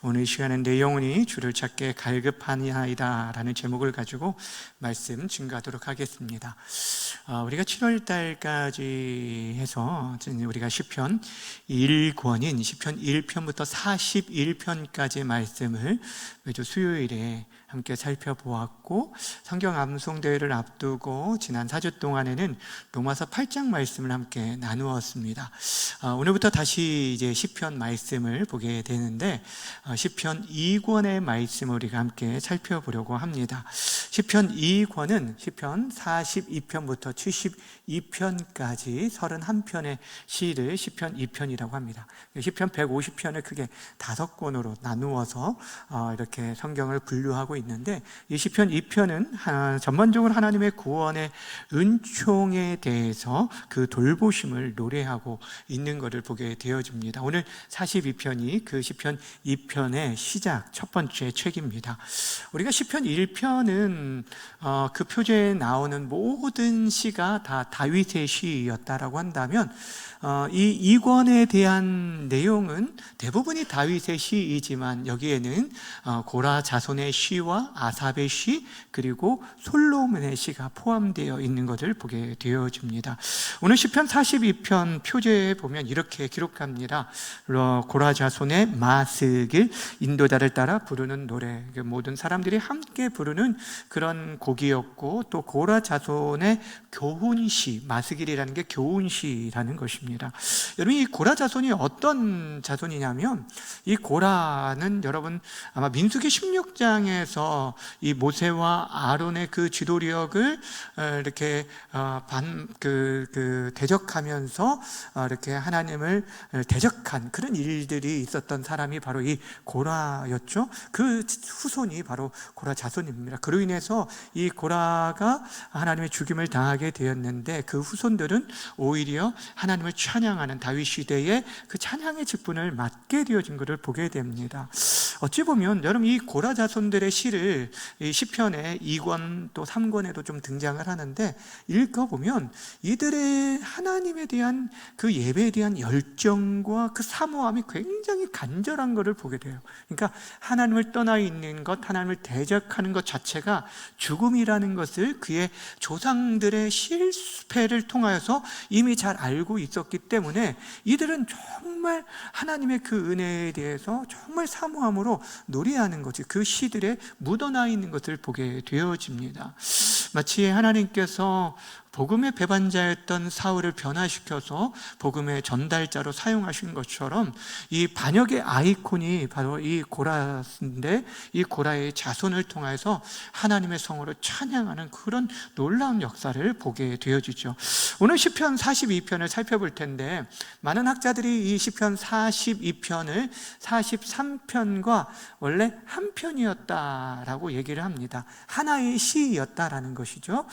오늘 이 시간은 내 영혼이 주를 찾게 갈급하니이다 라는 제목을 가지고 말씀 증거하도록 하겠습니다. 우리가 7월 달까지 해서 우리가 시편 1권인 시편 1편부터 41편까지의 말씀을 매주 수요일에 함께 살펴보았고, 성경 암송대회를 앞두고 지난 4주 동안에는 로마서 8장 말씀을 함께 나누었습니다. 오늘부터 다시 이제 시편 말씀을 보게 되는데, 시편 2권의 말씀을 우리가 함께 살펴보려고 합니다. 시편 2권은 시편 42편부터 72편까지 31편의 시를 시편 2편이라고 합니다. 시편 150편을 크게 5권으로 나누어서 이렇게 성경을 분류하고 있는데, 이 시편 2편은 전반적으로 하나님의 구원의 은총에 대해서 그 돌보심을 노래하고 있는 것을 보게 되어집니다. 오늘 42편이 그 시편 2편의 시작 첫 번째 책입니다. 우리가 시편 1편은 그 표제에 나오는 모든 시가 다 다윗의 시였다라고 한다면, 이 2권에 대한 내용은 대부분이 다윗의 시이지만 여기에는 고라 자손의 시와 아삽의 시, 그리고 솔로몬의 시가 포함되어 있는 것을 보게 되어집니다. 오늘 시편 42편 표제에 보면 이렇게 기록합니다. 고라 자손의 마스길, 인도자를 따라 부르는 노래, 모든 사람들이 함께 부르는 그런 곡이었고, 또 고라 자손의 교훈시, 마스길이라는 게 교훈시라는 것입니다. 여러분, 이 고라 자손이 어떤 자손이냐면, 이 고라는 여러분 아마 민수기 16장에서 이 모세와 아론의 그 지도력을 이렇게 대적하면서 이렇게 하나님을 대적한 그런 일들이 있었던 사람이 바로 이 고라였죠. 그 후손이 바로 고라 자손입니다. 그로 인해서 이 고라가 하나님의 죽임을 당하게 되었는데, 그 후손들은 오히려 하나님을 찬양하는 다윗 시대의 그 찬양의 직분을 맡게 되어진 것을 보게 됩니다. 어찌 보면 여러분, 이 고라 자손들의 시를 이 시편의 2권 또 3권에도 좀 등장을 하는데, 읽어보면 이들의 하나님에 대한 그 예배에 대한 열정과 그 사모함이 굉장히 간절한 것을 보게 돼요. 그러니까 하나님을 떠나 있는 것, 하나님을 대적하는 것 자체가 죽음이라는 것을 그의 조상들의 실패를 통하여서 이미 잘 알고 있었기 때문에 이들은 정말 하나님의 그 은혜에 대해서 정말 사모함으로 노래하는 것이 그 시들에 묻어나 있는 것을 보게 되어집니다. 마치 하나님께서 복음의 배반자였던 사울을 변화시켜서 복음의 전달자로 사용하신 것처럼 이 반역의 아이콘이 바로 이 고라인데, 이 고라의 자손을 통해서 하나님의 성으로 찬양하는 그런 놀라운 역사를 보게 되어지죠. 오늘 시편 42편을 살펴볼 텐데, 많은 학자들이 이 시편 42편을 43편과 원래 한 편이었다라고 얘기를 합니다. 하나의 시였다라는 것이죠.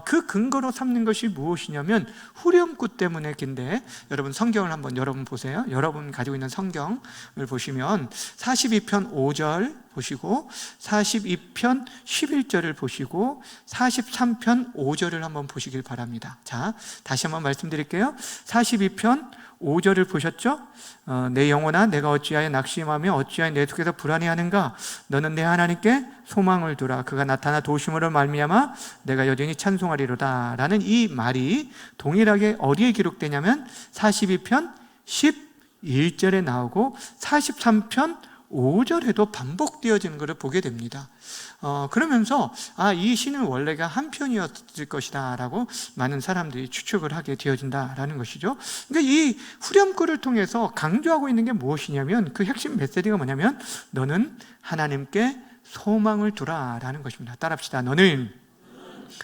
그 근거로 삼는 것이 무엇이냐면 후렴구 때문에인데, 여러분 성경을 한번 여러분 보세요. 여러분 가지고 있는 성경을 보시면 42편 5절 보시고, 42편 11절을 보시고, 43편 5절을 한번 보시길 바랍니다. 자, 다시 한번 말씀드릴게요. 42편 5절을 보셨죠? 내 영혼아, 내가 어찌하여 낙심하며 어찌하여 내 속에서 불안해하는가? 너는 내 하나님께 소망을 두라. 그가 나타나 도우심으로 말미암아 내가 여전히 찬송하리로다 라는 이 말이 동일하게 어디에 기록되냐면 42편 11절에 나오고 43편 5절에도 반복되어지는 것을 보게 됩니다. 그러면서 이 시는 원래가 한 편이었을 것이다 라고 많은 사람들이 추측을 하게 되어진다라는 것이죠. 그러니까 이 후렴구를 통해서 강조하고 있는 게 무엇이냐면, 그 핵심 메시지가 뭐냐면 너는 하나님께 소망을 두라 라는 것입니다. 따라합시다. 너는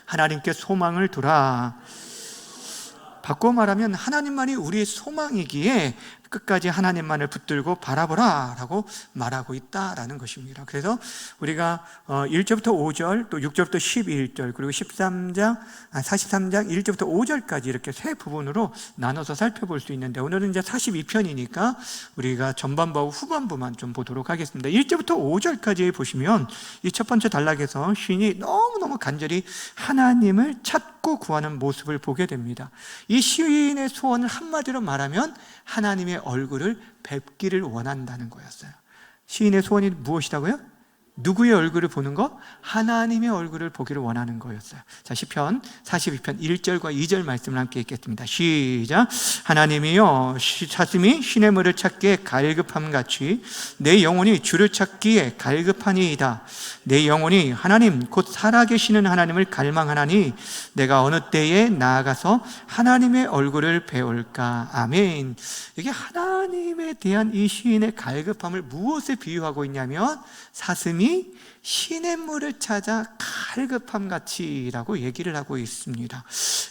하나님께 소망을 두라. 바꿔 말하면 하나님만이 우리의 소망이기에 끝까지 하나님만을 붙들고 바라보라 라고 말하고 있다라는 것입니다. 그래서 우리가 1절부터 5절, 또 6절부터 11절, 그리고 43장 1절부터 5절까지 이렇게 세 부분으로 나눠서 살펴볼 수 있는데, 오늘은 이제 42편이니까 우리가 전반부하고 후반부만 좀 보도록 하겠습니다. 1절부터 5절까지 보시면 이 첫 번째 단락에서 시인이 너무너무 간절히 하나님을 찾고 구하는 모습을 보게 됩니다. 이 시인의 소원을 한마디로 말하면 하나님의 얼굴을 뵙기를 원한다는 거였어요. 시인의 소원이 무엇이라고요? 누구의 얼굴을 보는 거? 하나님의 얼굴을 보기를 원하는 거였어요. 자, 시편 42편 1절과 2절 말씀을 함께 읽겠습니다. 시작. 하나님이여, 사슴이 시냇물을 찾기에 갈급함같이 내 영혼이 주를 찾기에 갈급하니이다. 내 영혼이 하나님 곧 살아계시는 하나님을 갈망하나니 내가 어느 때에 나아가서 하나님의 얼굴을 배울까. 아멘. 이게 하나님에 대한 이 시인의 갈급함을 무엇에 비유하고 있냐면 사슴이 시냇물을 찾아 갈급함같이라고 얘기를 하고 있습니다.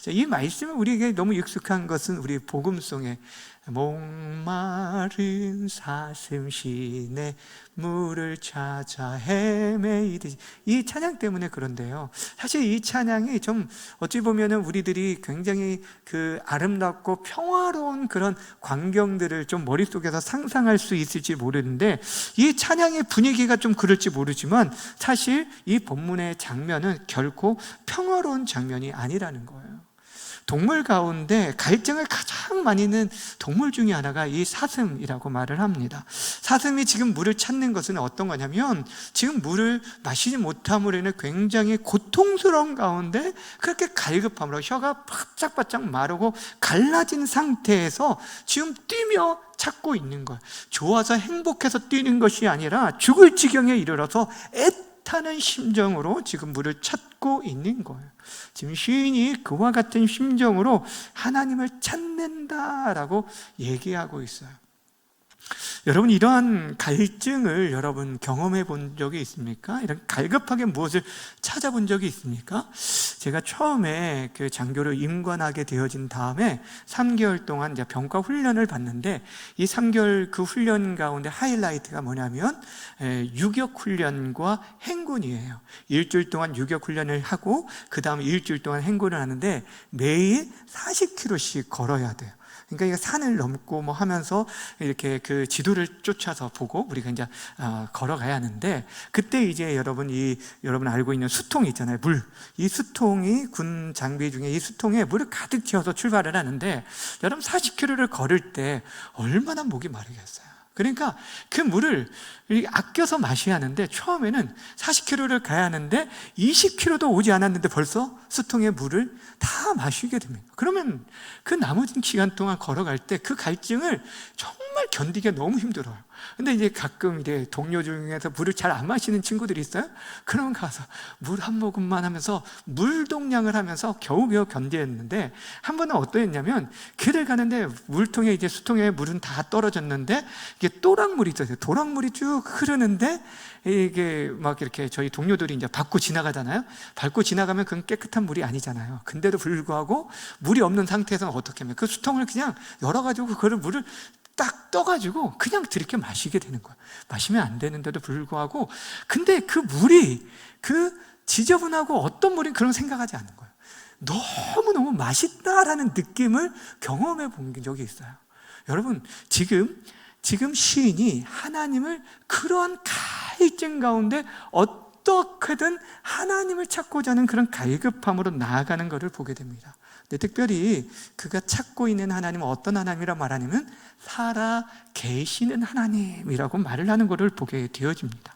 이 말씀은 우리에게 너무 익숙한 것은 우리 복음송에 목마른 사슴 시냇물을 찾아 헤매이듯이, 이 찬양 때문에 그런데요, 사실 이 찬양이 좀 어찌 보면은 우리들이 굉장히 그 아름답고 평화로운 그런 광경들을 좀 머릿속에서 상상할 수 있을지 모르는데, 이 찬양의 분위기가 좀 그럴지 모르지만 사실 이 본문의 장면은 결코 평화로운 장면이 아니라는 거예요. 동물 가운데 갈증을 가장 많이 는 동물 중에 하나가 이 사슴이라고 말을 합니다. 사슴이 지금 물을 찾는 것은 어떤 거냐면, 지금 물을 마시지 못함으로 인해 굉장히 고통스러운 가운데 그렇게 갈급함으로 혀가 바짝바짝 마르고 갈라진 상태에서 지금 뛰며 찾고 있는 거예요. 좋아서 행복해서 뛰는 것이 아니라 죽을 지경에 이르러서 애타는 심정으로 지금 물을 찾고 있는 거예요. 지금 시인이 그와 같은 심정으로 하나님을 찾는다라고 얘기하고 있어요. 여러분, 이러한 갈증을 여러분 경험해 본 적이 있습니까? 이런 갈급하게 무엇을 찾아본 적이 있습니까? 제가 처음에 그 장교를 임관하게 되어진 다음에 3개월 동안 이제 병과 훈련을 받는데, 이 3개월 그 훈련 가운데 하이라이트가 뭐냐면 유격 훈련과 행군이에요. 일주일 동안 유격 훈련을 하고 그 다음 일주일 동안 행군을 하는데 매일 40km씩 걸어야 돼요. 그러니까 산을 넘고 뭐 하면서 이렇게 그 지도를 쫓아서 보고 우리가 이제 걸어가야 하는데, 그때 이제 여러분 알고 있는 수통이 있잖아요. 이 수통이 군 장비 중에 이 수통에 물을 가득 채워서 출발을 하는데, 여러분 40km를 걸을 때 얼마나 목이 마르겠어요. 그러니까 그 물을 아껴서 마셔야 하는데, 처음에는 40km를 가야 하는데 20km도 오지 않았는데 벌써 수통의 물을 다 마시게 됩니다. 그러면 그 나머지 기간 동안 걸어갈 때 그 갈증을 정말 견디기가 너무 힘들어요. 근데 이제 가끔 이제 동료 중에서 물을 잘 안 마시는 친구들이 있어요. 그러면 가서 물 한 모금만 하면서 물동량을 하면서 겨우겨우 견디었는데, 한 번은 어떠했냐면 길을 가는데 물통에 이제 수통에 물은 다 떨어졌는데 이게 또랑물이 있어요. 도랑물이 쭉 흐르는데 이게 막 이렇게 저희 동료들이 이제 밟고 지나가잖아요. 밟고 지나가면 그건 깨끗한 물이 아니잖아요. 근데도 불구하고 물이 없는 상태에서는 어떻게 하면 그 수통을 그냥 열어가지고 그거를 물을 딱 떠가지고 그냥 들이켜 마시게 되는 거예요. 마시면 안 되는데도 불구하고, 근데 그 물이 그 지저분하고 어떤 물인 그런 생각하지 않는 거예요. 너무너무 맛있다라는 느낌을 경험해 본 적이 있어요. 여러분, 지금 시인이 하나님을 그러한 갈증 가운데 어떻게든 하나님을 찾고자 하는 그런 갈급함으로 나아가는 것을 보게 됩니다. 근데 특별히 그가 찾고 있는 하나님은 어떤 하나님이라 말하냐면 살아 계시는 하나님이라고 말을 하는 것을 보게 되어집니다.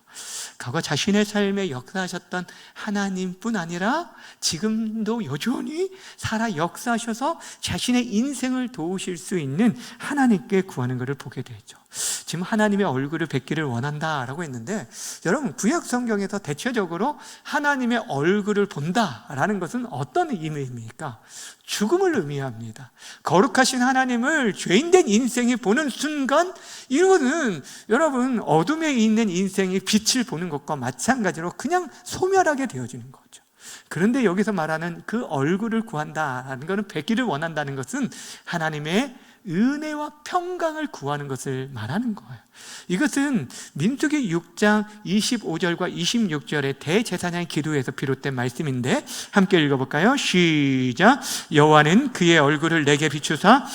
과거 자신의 삶에 역사하셨던 하나님뿐 아니라 지금도 여전히 살아 역사하셔서 자신의 인생을 도우실 수 있는 하나님께 구하는 것을 보게 되죠. 지금 하나님의 얼굴을 뵙기를 원한다라고 했는데, 여러분 구약 성경에서 대체적으로 하나님의 얼굴을 본다라는 것은 어떤 의미입니까? 죽음을 의미합니다. 거룩하신 하나님을 죄인된 인생이 보는 순간, 이거는 여러분 어둠에 있는 인생이 빛을 보는 것과 마찬가지로 그냥 소멸하게 되어지는 거죠. 그런데 여기서 말하는 그 얼굴을 구한다라는 것은, 뵙기를 원한다는 것은 하나님의 은혜와 평강을 구하는 것을 말하는 거예요. 이것은 민수기 6장 25절과 26절의 대제사장의 기도에서 비롯된 말씀인데, 함께 읽어볼까요? 시작. 여호와는 그의 얼굴을 내게 비추사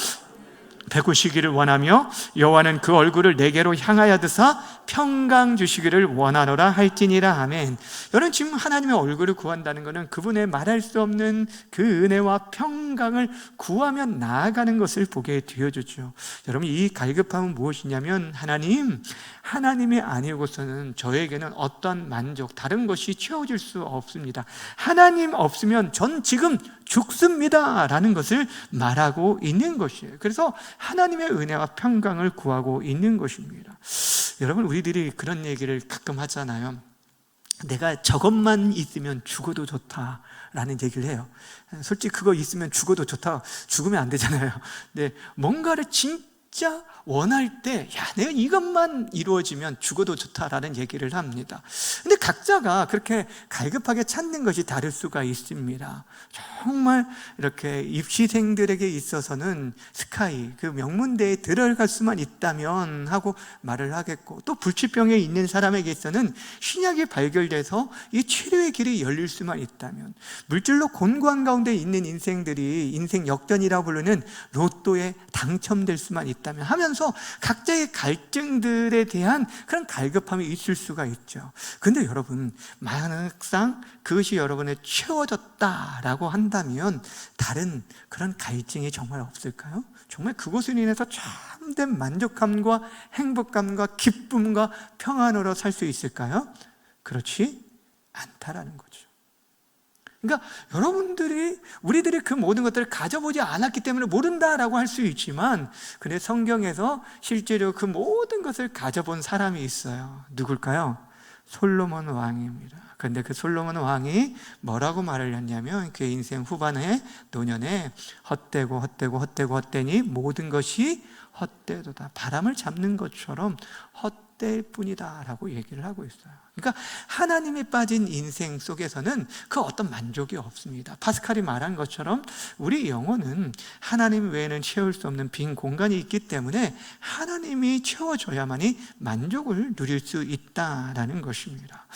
베푸시기를 원하며 여호와는 그 얼굴을 내게로 향하여 드사 평강 주시기를 원하노라 할지니라. 아멘. 여러분, 지금 하나님의 얼굴을 구한다는 것은 그분의 말할 수 없는 그 은혜와 평강을 구하며 나아가는 것을 보게 되어주죠. 여러분, 이 갈급함은 무엇이냐면 하나님이 아니고서는 저에게는 어떤 만족, 다른 것이 채워질 수 없습니다. 하나님 없으면 전 지금 죽습니다 라는 것을 말하고 있는 것이에요. 그래서 하나님의 은혜와 평강을 구하고 있는 것입니다. 여러분, 우리들이 그런 얘기를 가끔 하잖아요. 내가 저것만 있으면 죽어도 좋다라는 얘기를 해요. 솔직히 그거 있으면 죽어도 좋다, 죽으면 안 되잖아요. 근데 뭔가를 진짜 원할 때, 내가 이것만 이루어지면 죽어도 좋다라는 얘기를 합니다. 근데 각자가 그렇게 갈급하게 찾는 것이 다를 수가 있습니다. 정말 이렇게 입시생들에게 있어서는 스카이, 그 명문대에 들어갈 수만 있다면 하고 말을 하겠고, 또 불치병에 있는 사람에게 있어서는 신약이 발견돼서 이 치료의 길이 열릴 수만 있다면, 물질로 곤고한 가운데 있는 인생들이 인생 역전이라고 부르는 로또에 당첨될 수만 있다면 하면서 각자의 갈증들에 대한 그런 갈급함이 있을 수가 있죠. 근데 여러분, 막상 그것이 여러분의 채워졌다라고 한다면 다른 그런 갈증이 정말 없을까요? 정말 그것으로 인해서 참된 만족감과 행복감과 기쁨과 평안으로 살 수 있을까요? 그렇지 않다라는 거죠. 그러니까 우리들이 그 모든 것들을 가져보지 않았기 때문에 모른다라고 할 수 있지만, 근데 성경에서 실제로 그 모든 것을 가져본 사람이 있어요. 누굴까요? 솔로몬 왕입니다. 그런데 그 솔로몬 왕이 뭐라고 말을 했냐면, 그의 인생 후반에 노년에 헛되니 모든 것이 헛되도다. 바람을 잡는 것처럼 헛될 뿐이다 라고 얘기를 하고 있어요. 그러니까 하나님에 빠진 인생 속에서는 그 어떤 만족이 없습니다. 파스칼이 말한 것처럼 우리 영혼은 하나님 외에는 채울 수 없는 빈 공간이 있기 때문에 하나님이 채워줘야만이 만족을 누릴 수 있다라는 것입니다.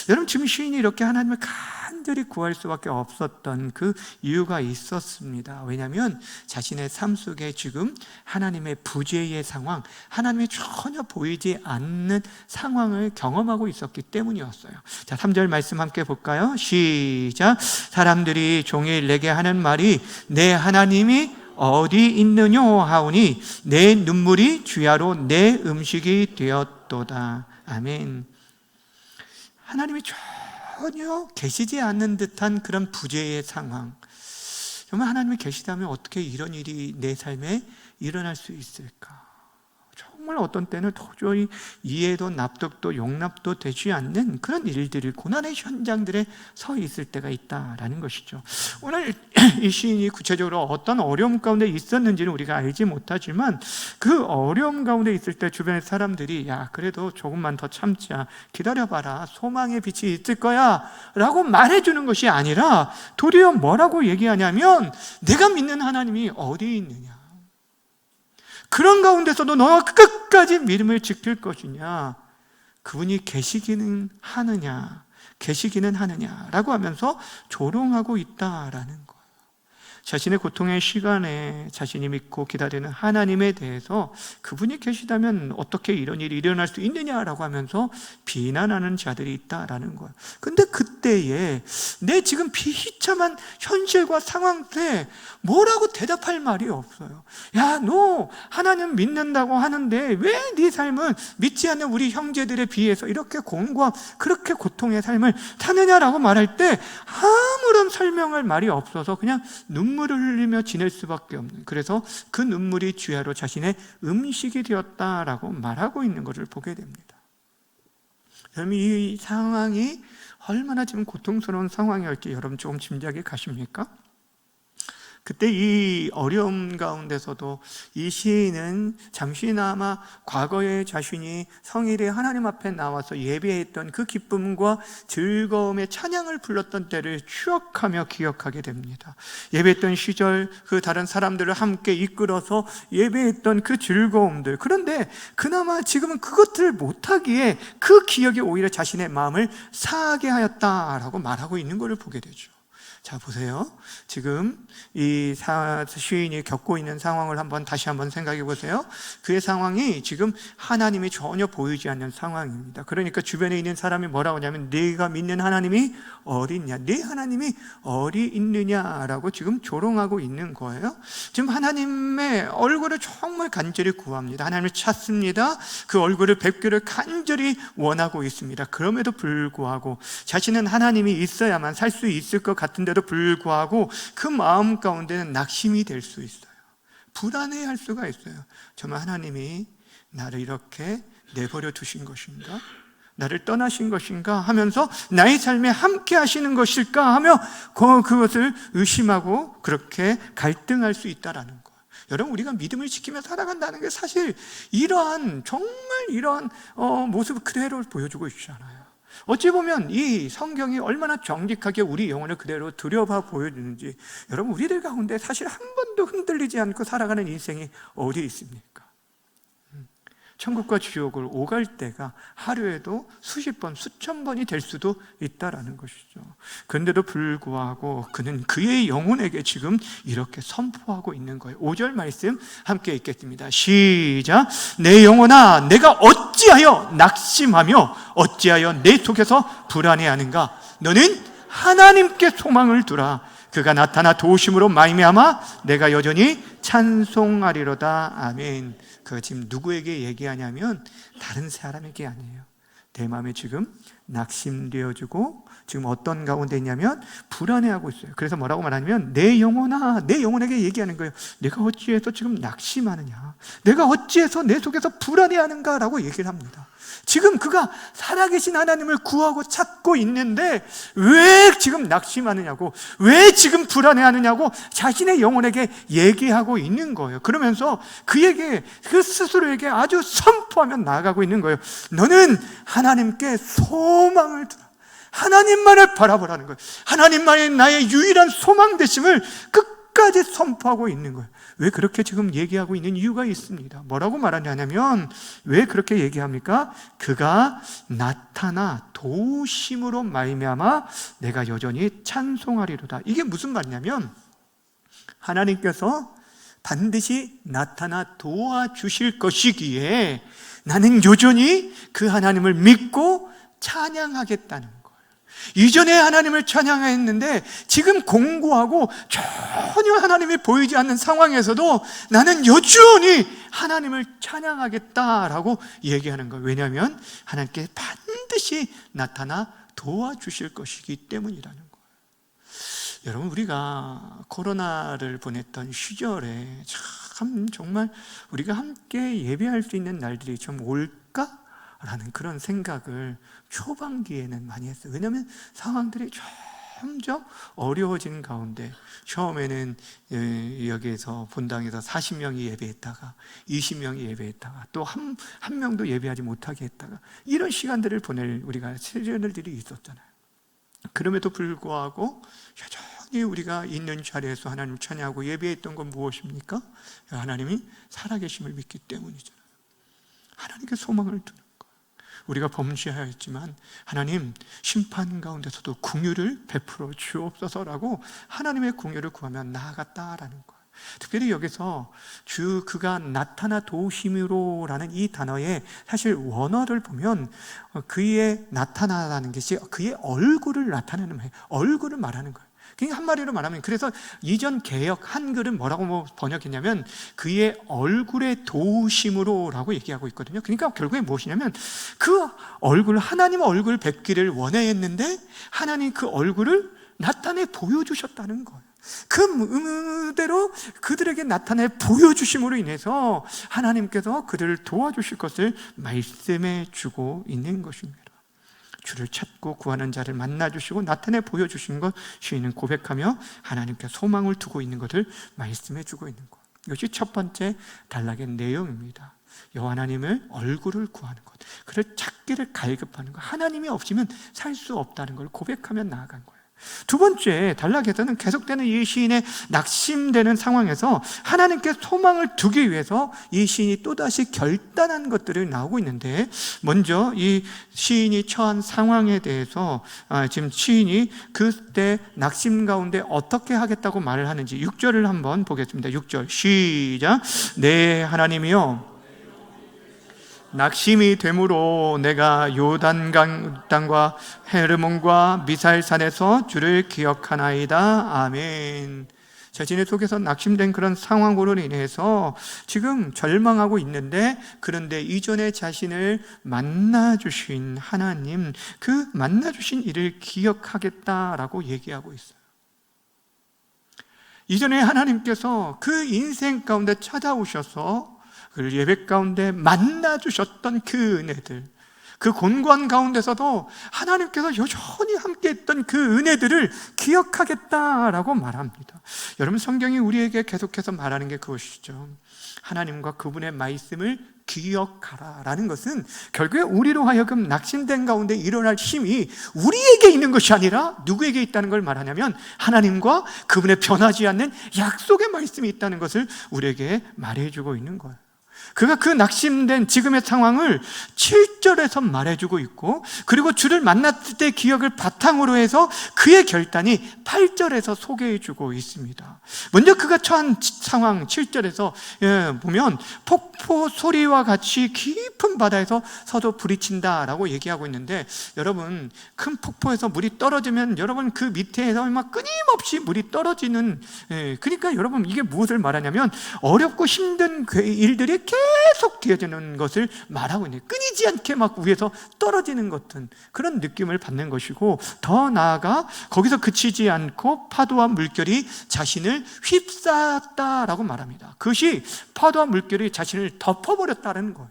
여러분, 지금 시인이 이렇게 하나님을 간절히 구할 수밖에 없었던 그 이유가 있었습니다. 왜냐하면 자신의 삶 속에 지금 하나님의 부재의 상황, 하나님이 전혀 보이지 않는 상황을 경험하고 있었기 때문이었어요. 자, 3절 말씀 함께 볼까요? 시작. 사람들이 종일 내게 하는 말이 내 하나님이 어디 있느냐 하오니 내 눈물이 주야로 내 음식이 되었도다. 아멘. 하나님이 전혀 계시지 않는 듯한 그런 부재의 상황, 정말 하나님이 계시다면 어떻게 이런 일이 내 삶에 일어날 수 있을까? 정말 어떤 때는 도저히 이해도 납득도 용납도 되지 않는 그런 일들이, 고난의 현장들에 서 있을 때가 있다라는 것이죠. 오늘 이 시인이 구체적으로 어떤 어려움 가운데 있었는지는 우리가 알지 못하지만, 그 어려움 가운데 있을 때 주변의 사람들이 그래도 조금만 더 참자, 기다려봐라, 소망의 빛이 있을 거야 라고 말해주는 것이 아니라 도리어 뭐라고 얘기하냐면, 내가 믿는 하나님이 어디 있느냐, 그런 가운데서도 너가 끝까지 믿음을 지킬 것이냐, 그분이 계시기는 하느냐라고 하면서 조롱하고 있다라는 거예요. 자신의 고통의 시간에 자신이 믿고 기다리는 하나님에 대해서 그분이 계시다면 어떻게 이런 일이 일어날 수 있느냐라고 하면서 비난하는 자들이 있다라는 거예요. 근데 그때에 내 지금 비참한 현실과 상황에 뭐라고 대답할 말이 없어요. 너 하나님 믿는다고 하는데 왜 네 삶은 믿지 않는 우리 형제들에 비해서 이렇게 공고함, 그렇게 고통의 삶을 사느냐라고 말할 때 아무런 설명할 말이 없어서 그냥 눈물을 흘리며 지낼 수밖에 없는, 그래서 그 눈물이 주야로 자신의 음식이 되었다라고 말하고 있는 것을 보게 됩니다. 여러분, 이 상황이 얼마나 지금 고통스러운 상황이었지 여러분 조금 짐작이 가십니까? 그때 이 어려움 가운데서도 이 시인은 잠시나마 과거에 자신이 성일에 하나님 앞에 나와서 예배했던 그 기쁨과 즐거움의 찬양을 불렀던 때를 추억하며 기억하게 됩니다. 예배했던 시절, 그 다른 사람들을 함께 이끌어서 예배했던 그 즐거움들, 그런데 그나마 지금은 그것들을 못하기에 그 기억이 오히려 자신의 마음을 상하게 하였다라고 말하고 있는 것을 보게 되죠. 자, 보세요. 지금 이 시인이 겪고 있는 상황을 다시 한번 생각해 보세요. 그의 상황이 지금 하나님이 전혀 보이지 않는 상황입니다. 그러니까 주변에 있는 사람이 뭐라고 하냐면, 네가 믿는 하나님이 어디 있냐, 네 하나님이 어디 있느냐라고 지금 조롱하고 있는 거예요. 지금 하나님의 얼굴을 정말 간절히 구합니다. 하나님을 찾습니다. 그 얼굴을 뵙기를 간절히 원하고 있습니다. 그럼에도 불구하고 자신은 하나님이 있어야만 살 수 있을 것 같은데도 불구하고 그 마음 가운데는 낙심이 될 수 있어요. 불안해할 수가 있어요. 정말 하나님이 나를 이렇게 내버려 두신 것인가? 나를 떠나신 것인가? 하면서 나의 삶에 함께 하시는 것일까? 하며 그것을 의심하고 그렇게 갈등할 수 있다라는 거예요. 여러분, 우리가 믿음을 지키며 살아간다는 게 사실 정말 이러한 모습을 그대로 보여주고 있잖아요. 어찌 보면 이 성경이 얼마나 정직하게 우리 영혼을 그대로 들여봐 보여주는지, 여러분, 우리들 가운데 사실 한 번도 흔들리지 않고 살아가는 인생이 어디에 있습니까? 천국과 지옥을 오갈 때가 하루에도 수십 번, 수천 번이 될 수도 있다라는 것이죠. 그런데도 불구하고 그는 그의 영혼에게 지금 이렇게 선포하고 있는 거예요. 5절 말씀 함께 읽겠습니다. 시작. 내 영혼아, 내가 어찌하여 낙심하며 어찌하여 내 속에서 불안해하는가? 너는 하나님께 소망을 두라. 그가 나타나 도우심으로 말미암아 내가 여전히 찬송하리로다. 아멘. 그 지금 누구에게 얘기하냐면 다른 사람에게 아니에요. 내 마음에 지금 낙심되어지고 지금 어떤 가운데 있냐면 불안해하고 있어요. 그래서 뭐라고 말하냐면, 내 영혼아, 내 영혼에게 얘기하는 거예요. 내가 어찌해서 지금 낙심하느냐, 내가 어찌해서 내 속에서 불안해하는가 라고 얘기를 합니다. 지금 그가 살아계신 하나님을 구하고 찾고 있는데 왜 지금 낙심하느냐고, 왜 지금 불안해하느냐고 자신의 영혼에게 얘기하고 있는 거예요. 그러면서 그 스스로에게 아주 선포하며 나아가고 있는 거예요. 너는 하나님께 소망을 두라. 하나님만을 바라보라는 거예요. 하나님만이 나의 유일한 소망 되심을 끝까지 선포하고 있는 거예요. 왜 그렇게 지금 얘기하고 있는 이유가 있습니다. 뭐라고 말하냐면, 왜 그렇게 얘기합니까? 그가 나타나 도우심으로 말미암아 내가 여전히 찬송하리로다. 이게 무슨 말이냐면, 하나님께서 반드시 나타나 도와주실 것이기에 나는 여전히 그 하나님을 믿고 찬양하겠다는 거예요. 이전에 하나님을 찬양했는데 지금 공고하고 전혀 하나님이 보이지 않는 상황에서도 나는 여전히 하나님을 찬양하겠다라고 얘기하는 거예요. 왜냐하면 하나님께 반드시 나타나 도와주실 것이기 때문이라는 거예요. 여러분, 우리가 코로나를 보냈던 시절에 참 정말 우리가 함께 예배할 수 있는 날들이 좀 올까? 라는 그런 생각을 초반기에는 많이 했어요. 왜냐하면 상황들이 점점 어려워진 가운데, 처음에는 여기에서 본당에서 40명이 예배했다가 20명이 예배했다가 또 한 명도 예배하지 못하게 했다가 이런 시간들을 보낼 우리가 시절들이 있었잖아요. 그럼에도 불구하고 여전히 우리가 있는 자리에서 하나님 찬양하고 예배했던 건 무엇입니까? 하나님이 살아계심을 믿기 때문이잖아요. 하나님께 소망을 두는 거예요. 우리가 범죄하였지만 하나님 심판 가운데서도 궁유를 베풀어 주옵소서라고 하나님의 궁유를 구하며 나아갔다라는 거예요. 특별히 여기서 그가 나타나 도우심으로라는 이 단어의 사실 원어를 보면 그의 나타나라는 것이 그의 얼굴을 나타내는 거예요. 얼굴을 말하는 거예요. 한마디로 말하면, 그래서 이전 개역 한글은 뭐라고 번역했냐면 그의 얼굴의 도우심으로 라고 얘기하고 있거든요. 그러니까 결국에 무엇이냐면 그 얼굴, 하나님 얼굴을 뵙기를 원했는데 하나님 그 얼굴을 나타내 보여주셨다는 거예요. 그대로 그들에게 나타내 보여주심으로 인해서 하나님께서 그들을 도와주실 것을 말씀해 주고 있는 것입니다. 주를 찾고 구하는 자를 만나주시고 나타내 보여주신 것, 시인은 고백하며 하나님께 소망을 두고 있는 것을 말씀해 주고 있는 것. 이것이 첫 번째 단락의 내용입니다. 여호와 하나님을 얼굴을 구하는 것, 그를 찾기를 갈급하는 것, 하나님이 없으면 살 수 없다는 걸 고백하며 나아간 거예요. 두 번째, 단락에서는 계속되는 이 시인의 낙심되는 상황에서 하나님께 소망을 두기 위해서 이 시인이 또다시 결단한 것들이 나오고 있는데, 먼저 이 시인이 처한 상황에 대해서 지금 시인이 그때 낙심 가운데 어떻게 하겠다고 말을 하는지 6절을 한번 보겠습니다. 6절 시작. 네 하나님이여, 낙심이 되므로 내가 요단강 땅과 헤르몬과 미살산에서 주를 기억하나이다. 아멘. 자신의 속에서 낙심된 그런 상황으로 인해서 지금 절망하고 있는데, 그런데 이전에 자신을 만나주신 하나님, 그 만나주신 이를 기억하겠다라고 얘기하고 있어요. 이전에 하나님께서 그 인생 가운데 찾아오셔서 그 예배 가운데 만나주셨던 그 은혜들, 그 곤고한 가운데서도 하나님께서 여전히 함께했던 그 은혜들을 기억하겠다라고 말합니다. 여러분, 성경이 우리에게 계속해서 말하는 게 그것이죠. 하나님과 그분의 말씀을 기억하라라는 것은 결국에 우리로 하여금 낙심된 가운데 일어날 힘이 우리에게 있는 것이 아니라 누구에게 있다는 걸 말하냐면 하나님과 그분의 변하지 않는 약속의 말씀이 있다는 것을 우리에게 말해주고 있는 거예요. 그가 그 낙심된 지금의 상황을 7절에서 말해주고 있고, 그리고 주를 만났을 때 기억을 바탕으로 해서 그의 결단이 8절에서 소개해주고 있습니다. 먼저 그가 처한 상황 7절에서 보면 폭포 소리와 같이 깊은 바다에서 서도 부딪힌다라고 얘기하고 있는데, 여러분, 큰 폭포에서 물이 떨어지면 여러분 그 밑에서 막 끊임없이 물이 떨어지는, 그러니까 여러분 이게 무엇을 말하냐면 어렵고 힘든 일들이 계속 되어지는 것을 말하고 있네요. 끊이지 않게 막 위에서 떨어지는 것은 그런 느낌을 받는 것이고, 더 나아가 거기서 그치지 않고 파도와 물결이 자신을 휩싸았다라고 말합니다. 그것이 파도와 물결이 자신을 덮어버렸다는 거예요.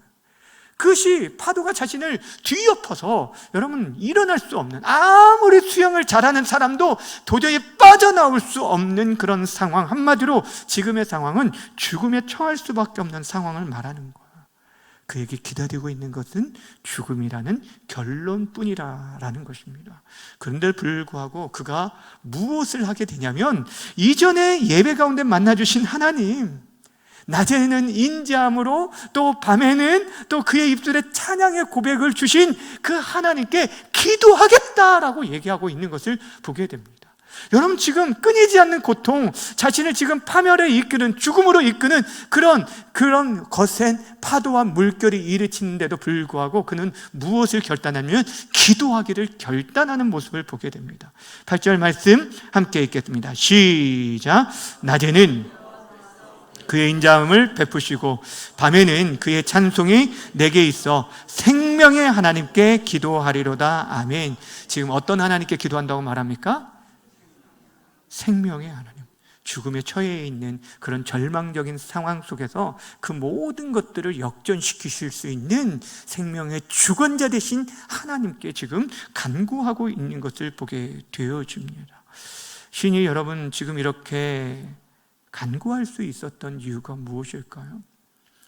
그것이 파도가 자신을 뒤엎어서 여러분 일어날 수 없는, 아무리 수영을 잘하는 사람도 도저히 빠져나올 수 없는 그런 상황, 한마디로 지금의 상황은 죽음에 처할 수밖에 없는 상황을 말하는 거예요. 그에게 기다리고 있는 것은 죽음이라는 결론뿐이라는 것입니다. 그런데 불구하고 그가 무엇을 하게 되냐면, 이전에 예배 가운데 만나주신 하나님, 낮에는 인자함으로 또 밤에는 또 그의 입술에 찬양의 고백을 주신 그 하나님께 기도하겠다라고 얘기하고 있는 것을 보게 됩니다. 여러분, 지금 끊이지 않는 고통, 자신을 지금 파멸에 이끄는, 죽음으로 이끄는 그런 거센 파도와 물결이 일으키는데도 불구하고 그는 무엇을 결단하면 기도하기를 결단하는 모습을 보게 됩니다. 8절 말씀 함께 읽겠습니다. 시작. 낮에는 그의 인자함을 베푸시고 밤에는 그의 찬송이 내게 있어 생명의 하나님께 기도하리로다. 아멘. 지금 어떤 하나님께 기도한다고 말합니까? 생명의 하나님. 죽음에 처해 있는 그런 절망적인 상황 속에서 그 모든 것들을 역전시키실 수 있는 생명의 주권자 되신 하나님께 지금 간구하고 있는 것을 보게 되어집니다. 신이 여러분 지금 이렇게 간구할 수 있었던 이유가 무엇일까요?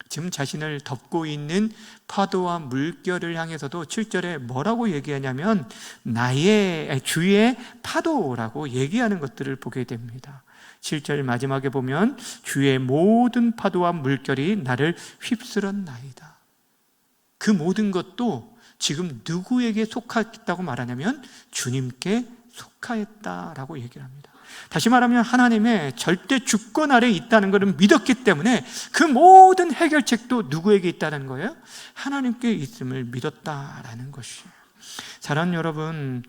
지금 자신을 덮고 있는 파도와 물결을 향해서도 7절에 뭐라고 얘기하냐면 나의 주의 파도라고 얘기하는 것들을 보게 됩니다. 7절 마지막에 보면 주의 모든 파도와 물결이 나를 휩쓸었나이다. 그 모든 것도 지금 누구에게 속했다고 말하냐면 주님께 속하였다라고 얘기를 합니다. 다시 말하면 하나님의 절대 주권 아래에 있다는 것을 믿었기 때문에 그 모든 해결책도 누구에게 있다는 거예요? 하나님께 있음을 믿었다라는 것이에요. 사랑하는 여러분,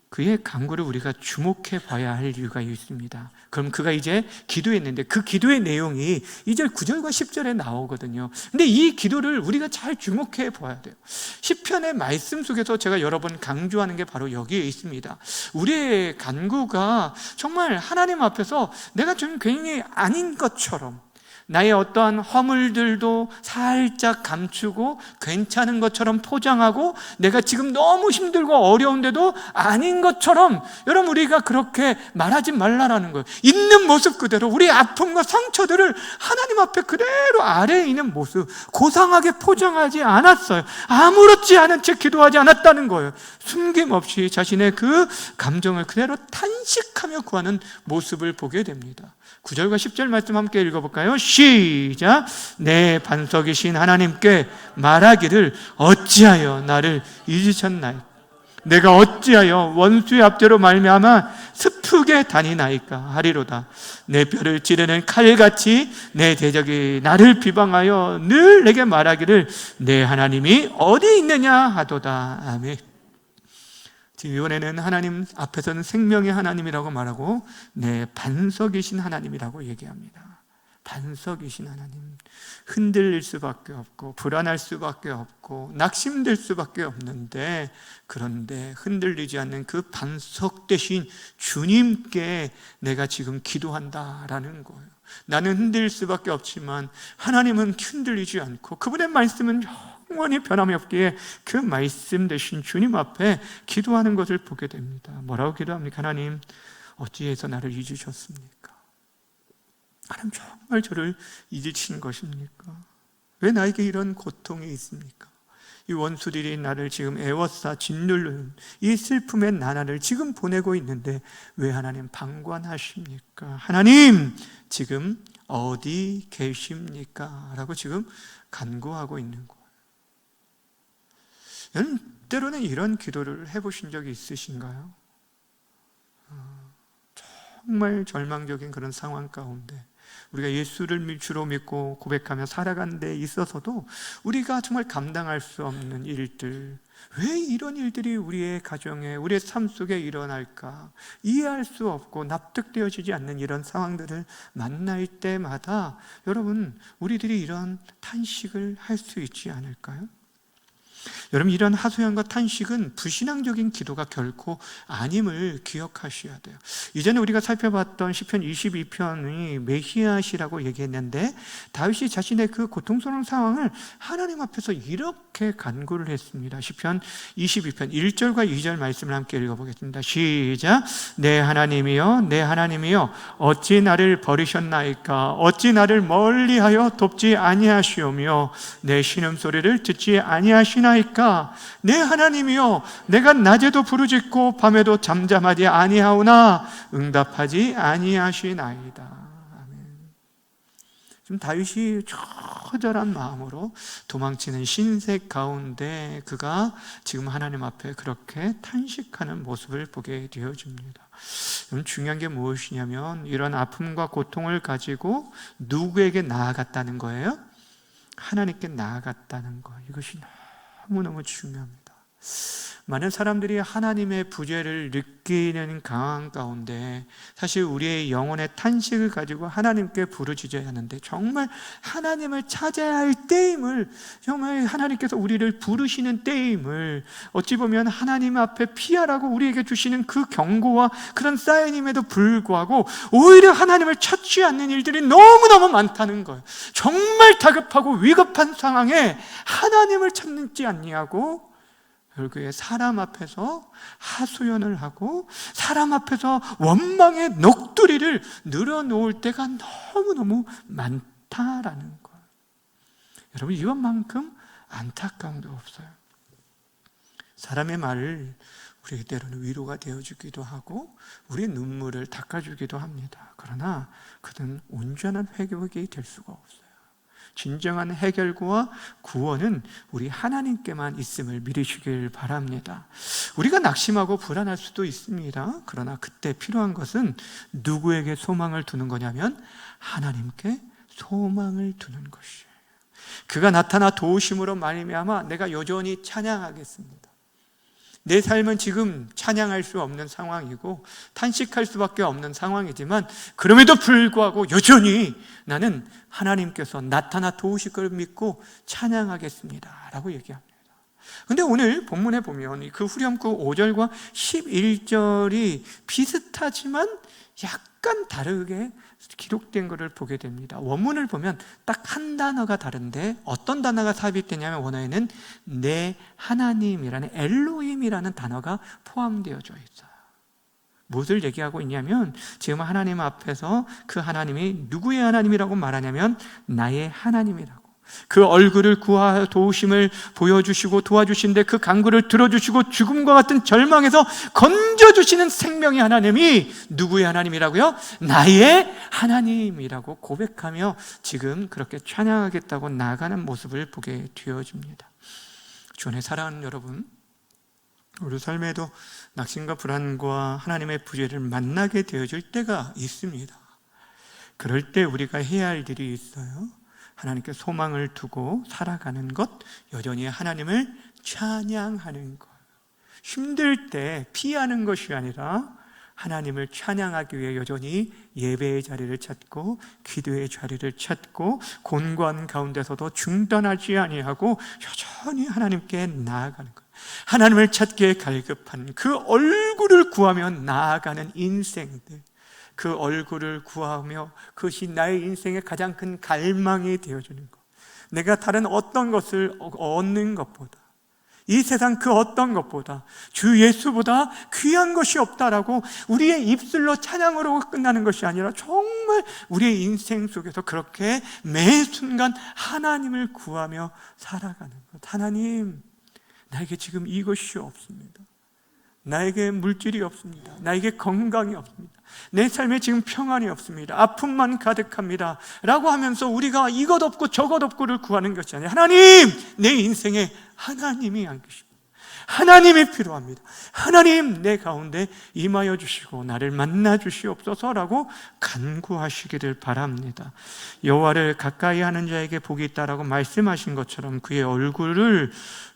그의 간구를 우리가 주목해 봐야 할 이유가 있습니다. 그럼 그가 이제 기도했는데 그 기도의 내용이 2절, 9절과 10절에 나오거든요. 근데 이 기도를 우리가 잘 주목해 봐야 돼요. 시편의 말씀 속에서 제가 여러 번 강조하는 게 바로 여기에 있습니다. 우리의 간구가 정말 하나님 앞에서 내가 좀 괜히 아닌 것처럼, 나의 어떠한 허물들도 살짝 감추고 괜찮은 것처럼 포장하고 내가 지금 너무 힘들고 어려운데도 아닌 것처럼, 여러분 우리가 그렇게 말하지 말라라는 거예요. 있는 모습 그대로 우리 아픔과 상처들을 하나님 앞에 그대로 아래에 있는 모습 고상하게 포장하지 않았어요. 아무렇지 않은 채 기도하지 않았다는 거예요. 숨김없이 자신의 그 감정을 그대로 탄식하며 구하는 모습을 보게 됩니다. 9절과 10절 말씀 함께 읽어볼까요? 시작. 내 반석이신 하나님께 말하기를 어찌하여 나를 잊으셨나이까? 내가 어찌하여 원수의 압제로 말미암아 슬프게 다니나이까 하리로다. 내 뼈를 찌르는 칼같이 내 대적이 나를 비방하여 늘 내게 말하기를 내 하나님이 어디 있느냐 하도다. 아멘. 이번에는 하나님 앞에서는 생명의 하나님이라고 말하고 내 반석이신 하나님이라고 얘기합니다. 반석이신 하나님. 흔들릴 수밖에 없고 불안할 수밖에 없고 낙심될 수밖에 없는데, 그런데 흔들리지 않는 그 반석 대신 주님께 내가 지금 기도한다라는 거예요. 나는 흔들릴 수밖에 없지만 하나님은 흔들리지 않고 그분의 말씀은 영원히 변함이 없기에 그 말씀 대신 주님 앞에 기도하는 것을 보게 됩니다. 뭐라고 기도합니까? 하나님, 어찌해서 나를 잊으셨습니까? 하나님, 정말 저를 잊으시는 것입니까? 왜 나에게 이런 고통이 있습니까? 이 원수들이 나를 지금 애워싸 짓누르는 이 슬픔의 나날을 지금 보내고 있는데 왜 하나님 방관하십니까? 하나님, 지금 어디 계십니까? 라고 지금 간구하고 있는 거예요. 여러분, 때로는 이런 기도를 해보신 적이 있으신가요? 정말 절망적인 그런 상황 가운데 우리가 예수를 주로 믿고 고백하며 살아가는 데 있어서도 우리가 정말 감당할 수 없는 일들, 왜 이런 일들이 우리의 가정에, 우리의 삶 속에 일어날까 이해할 수 없고 납득되어지지 않는 이런 상황들을 만날 때마다 여러분, 우리들이 이런 탄식을 할 수 있지 않을까요? 여러분, 이런 하소연과 탄식은 불신앙적인 기도가 결코 아님을 기억하셔야 돼요. 이전에 우리가 살펴봤던 시편 22편이 메시아시라고 얘기했는데, 다윗이 자신의 그 고통스러운 상황을 하나님 앞에서 이렇게 간구를 했습니다. 시편 22편 1절과 2절 말씀을 함께 읽어보겠습니다. 시작. 내 하나님이여, 내 하나님이여, 어찌 나를 버리셨나이까? 어찌 나를 멀리하여 돕지 아니하시오며 내 신음소리를 듣지 아니하시나이까? 내 하나님이여, 내가 낮에도 부르짖고 밤에도 잠잠하지 아니하오나 응답하지 아니하시나이다. 아멘. 지금 다윗이 처절한 마음으로 도망치는 신세 가운데 그가 지금 하나님 앞에 그렇게 탄식하는 모습을 보게 되어집니다. 중요한 게 무엇이냐면, 이런 아픔과 고통을 가지고 누구에게 나아갔다는 거예요? 하나님께 나아갔다는 거. 이것이 너무너무 중요합니다. 많은 사람들이 하나님의 부재를 느끼는 강한 가운데 사실 우리의 영혼의 탄식을 가지고 하나님께 부르짖어야 하는데, 정말 하나님을 찾아야 할 때임을, 정말 하나님께서 우리를 부르시는 때임을 어찌 보면 하나님 앞에 피하라고 우리에게 주시는 그 경고와 그런 사인임에도 불구하고 오히려 하나님을 찾지 않는 일들이 너무너무 많다는 거예요. 정말 다급하고 위급한 상황에 하나님을 찾지 않냐고 결국에 사람 앞에서 하소연을 하고 사람 앞에서 원망의 녹두리를 늘어놓을 때가 너무너무 많다라는 거예요. 여러분, 이것만큼 안타까운 게 없어요. 사람의 말을 우리 때로는 위로가 되어주기도 하고 우리의 눈물을 닦아주기도 합니다. 그러나 그는 온전한 회복이 될 수가 없어요. 진정한 해결과 구원은 우리 하나님께만 있음을 믿으시길 바랍니다. 우리가 낙심하고 불안할 수도 있습니다. 그러나 그때 필요한 것은 누구에게 소망을 두는 거냐면 하나님께 소망을 두는 것이에요. 그가 나타나 도우심으로 말미암아 내가 여전히 찬양하겠습니다. 내 삶은 지금 찬양할 수 없는 상황이고 탄식할 수밖에 없는 상황이지만 그럼에도 불구하고 여전히 나는 하나님께서 나타나 도우실 걸 믿고 찬양하겠습니다 라고 얘기합니다. 근데 오늘 본문에 보면 그 후렴구 5절과 11절이 비슷하지만 약간 다르게 기록된 것을 보게 됩니다. 원문을 보면 딱 한 단어가 다른데 어떤 단어가 삽입되냐면 원어에는 내 하나님이라는 엘로힘이라는 단어가 포함되어져 있어요. 무엇을 얘기하고 있냐면 지금 하나님 앞에서 그 하나님이 누구의 하나님이라고 말하냐면 나의 하나님이라고. 그 얼굴을 도우심을 보여주시고 도와주신데 그 간구를 들어주시고 죽음과 같은 절망에서 건져주시는 생명의 하나님이 누구의 하나님이라고요? 나의 하나님이라고 고백하며 지금 그렇게 찬양하겠다고 나아가는 모습을 보게 되어집니다. 주 안에 사랑하는 여러분, 우리 삶에도 낙심과 불안과 하나님의 부재를 만나게 되어질 때가 있습니다. 그럴 때 우리가 해야 할 일이 있어요. 하나님께 소망을 두고 살아가는 것, 여전히 하나님을 찬양하는 것. 힘들 때 피하는 것이 아니라 하나님을 찬양하기 위해 여전히 예배의 자리를 찾고 기도의 자리를 찾고 곤고한 가운데서도 중단하지 아니하고 여전히 하나님께 나아가는 것. 하나님을 찾기에 갈급한 그 얼굴을 구하며 나아가는 인생들, 그 얼굴을 구하며 그것이 나의 인생의 가장 큰 갈망이 되어주는 것. 내가 다른 어떤 것을 얻는 것보다, 이 세상 그 어떤 것보다 주 예수보다 귀한 것이 없다라고 우리의 입술로 찬양으로 끝나는 것이 아니라 정말 우리의 인생 속에서 그렇게 매 순간 하나님을 구하며 살아가는 것. 하나님, 나에게 지금 이것이 없습니다. 나에게 물질이 없습니다. 나에게 건강이 없습니다. 내 삶에 지금 평안이 없습니다. 아픔만 가득합니다 라고 하면서 우리가 이것 없고 저것 없고를 구하는 것이 아니라 하나님, 내 인생에 하나님이 안 계십니다. 하나님이 필요합니다. 하나님, 내 가운데 임하여 주시고 나를 만나 주시옵소서라고 간구하시기를 바랍니다. 여호와를 가까이 하는 자에게 복이 있다라고 말씀하신 것처럼 그의 얼굴을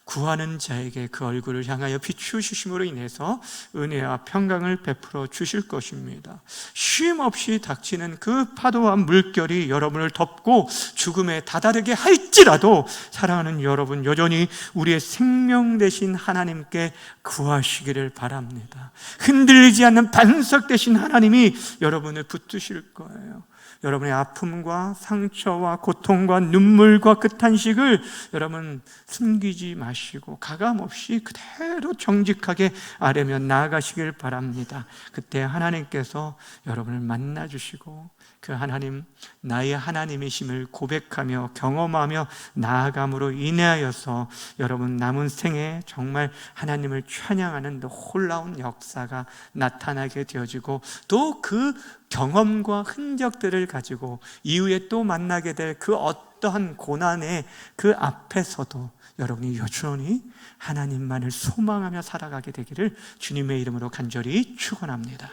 구하는 자에게 그 얼굴을 향하여 비추시심으로 인해서 은혜와 평강을 베풀어 주실 것입니다. 쉼 없이 닥치는 그 파도와 물결이 여러분을 덮고 죽음에 다다르게 할지라도 사랑하는 여러분, 여전히 우리의 생명 되신 하나님께 구하시기를 바랍니다. 흔들리지 않는 반석 되신 하나님이 여러분을 붙드실 거예요. 여러분의 아픔과 상처와 고통과 눈물과 그 탄식을 여러분 숨기지 마시고 가감없이 그대로 정직하게 아뢰며 나아가시길 바랍니다. 그때 하나님께서 여러분을 만나주시고 그 하나님, 나의 하나님이심을 고백하며 경험하며 나아감으로 인하여서 여러분 남은 생에 정말 하나님을 찬양하는 놀라운 역사가 나타나게 되어지고 또 그 경험과 흔적들을 가지고 이후에 또 만나게 될 그 어떠한 고난의 그 앞에서도 여러분이 여전히 하나님만을 소망하며 살아가게 되기를 주님의 이름으로 간절히 축원합니다.